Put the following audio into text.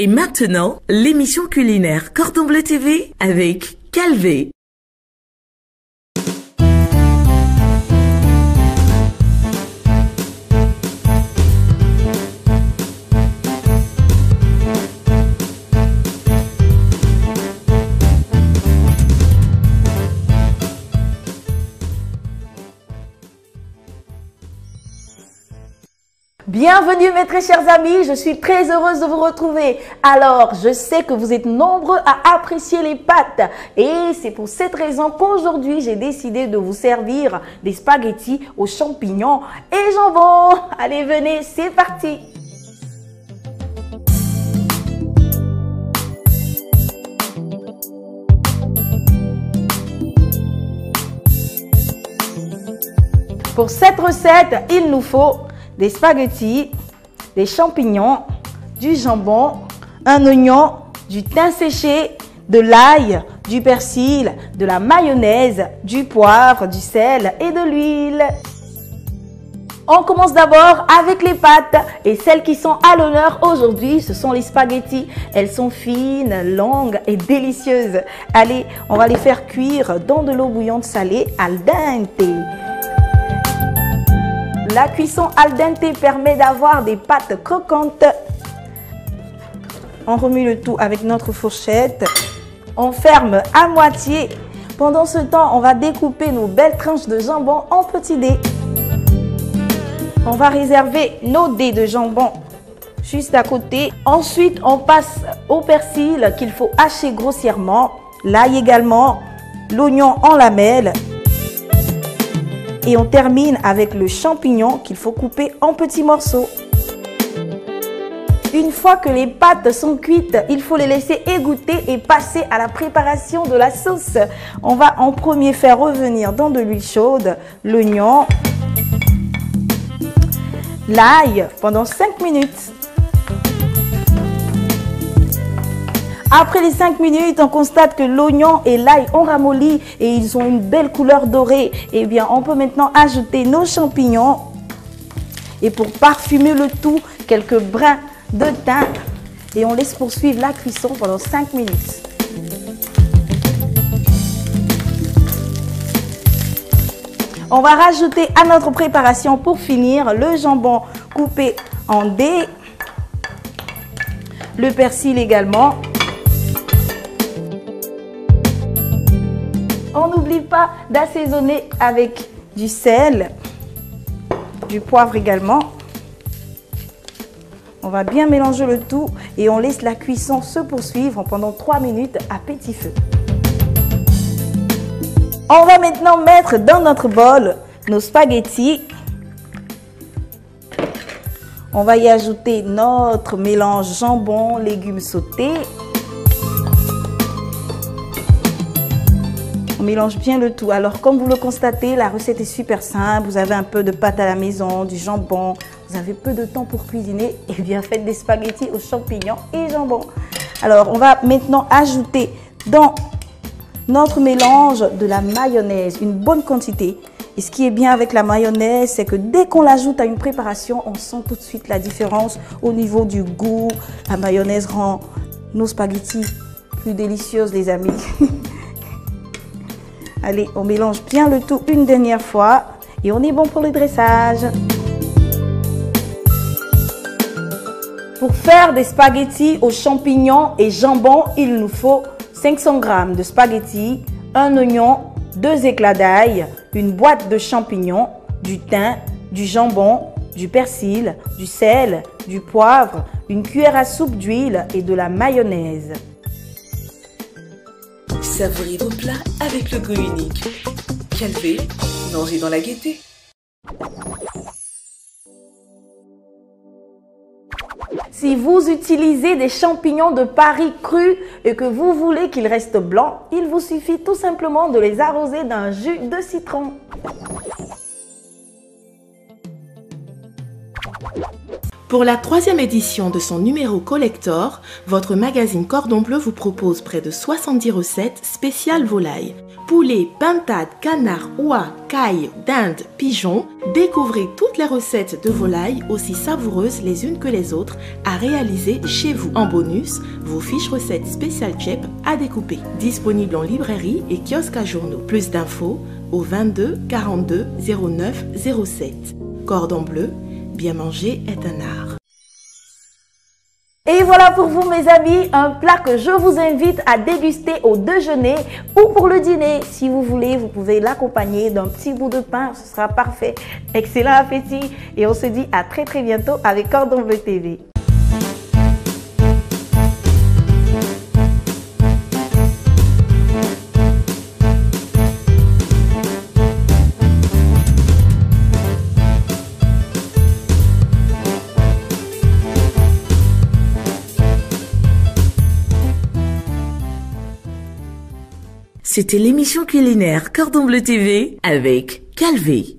Et maintenant, l'émission culinaire Cordon Bleu TV avec Calvé. Bienvenue mes très chers amis, je suis très heureuse de vous retrouver. Alors, je sais que vous êtes nombreux à apprécier les pâtes et c'est pour cette raison qu'aujourd'hui j'ai décidé de vous servir des spaghettis aux champignons et jambon. Allez, venez, c'est parti! Pour cette recette, il nous faut des spaghettis, des champignons, du jambon, un oignon, du thym séché, de l'ail, du persil, de la mayonnaise, du poivre, du sel et de l'huile. On commence d'abord avec les pâtes et celles qui sont à l'honneur aujourd'hui, ce sont les spaghettis. Elles sont fines, longues et délicieuses. Allez, on va les faire cuire dans de l'eau bouillante salée al dente. La cuisson al dente permet d'avoir des pâtes croquantes. On remue le tout avec notre fourchette. On ferme à moitié. Pendant ce temps, on va découper nos belles tranches de jambon en petits dés. On va réserver nos dés de jambon juste à côté. Ensuite, on passe au persil qu'il faut hacher grossièrement. L'ail également, l'oignon en lamelles. Et on termine avec le champignon qu'il faut couper en petits morceaux. Une fois que les pâtes sont cuites, il faut les laisser égoutter et passer à la préparation de la sauce. On va en premier faire revenir dans de l'huile chaude l'oignon, l'ail pendant 5 minutes. Après les 5 minutes, on constate que l'oignon et l'ail ont ramolli et ils ont une belle couleur dorée. Eh bien, on peut maintenant ajouter nos champignons. Et pour parfumer le tout, quelques brins de thym. Et on laisse poursuivre la cuisson pendant 5 minutes. On va rajouter à notre préparation pour finir le jambon coupé en dés. Le persil également. On n'oublie pas d'assaisonner avec du sel, du poivre également. On va bien mélanger le tout et on laisse la cuisson se poursuivre pendant 3 minutes à petit feu. On va maintenant mettre dans notre bol nos spaghettis. On va y ajouter notre mélange jambon, légumes sautés. On mélange bien le tout. Alors, comme vous le constatez, la recette est super simple. Vous avez un peu de pâte à la maison, du jambon. Vous avez peu de temps pour cuisiner. Eh bien, faites des spaghettis aux champignons et jambon. Alors, on va maintenant ajouter dans notre mélange de la mayonnaise, une bonne quantité. Et ce qui est bien avec la mayonnaise, c'est que dès qu'on l'ajoute à une préparation, on sent tout de suite la différence au niveau du goût. La mayonnaise rend nos spaghettis plus délicieuses, les amis. Allez, on mélange bien le tout une dernière fois et on est bon pour le dressage. Pour faire des spaghettis aux champignons et jambon, il nous faut 500 g de spaghettis, un oignon, 2 éclats d'ail, une boîte de champignons, du thym, du jambon, du persil, du sel, du poivre, une cuillère à soupe d'huile et de la mayonnaise. Savourez vos plats avec le goût unique. Calvé, mangez dans la gaieté. Si vous utilisez des champignons de Paris crus et que vous voulez qu'ils restent blancs, il vous suffit tout simplement de les arroser d'un jus de citron. Pour la 3e édition de son numéro collector, votre magazine Cordon Bleu vous propose près de 70 recettes spéciales volailles. Poulet, pintade, canard, oie, caille, dinde, pigeon. Découvrez toutes les recettes de volailles aussi savoureuses les unes que les autres à réaliser chez vous. En bonus, vos fiches recettes spéciales Chep à découper. Disponibles en librairie et kiosque à journaux. Plus d'infos au 22 42 09 07. Cordon Bleu, bien manger est un art. Et voilà pour vous mes amis, un plat que je vous invite à déguster au déjeuner ou pour le dîner. Si vous voulez, vous pouvez l'accompagner d'un petit bout de pain, ce sera parfait. Excellent appétit et on se dit à très bientôt avec Cordon Bleu TV. C'était l'émission culinaire Cordon Bleu TV avec Calvé.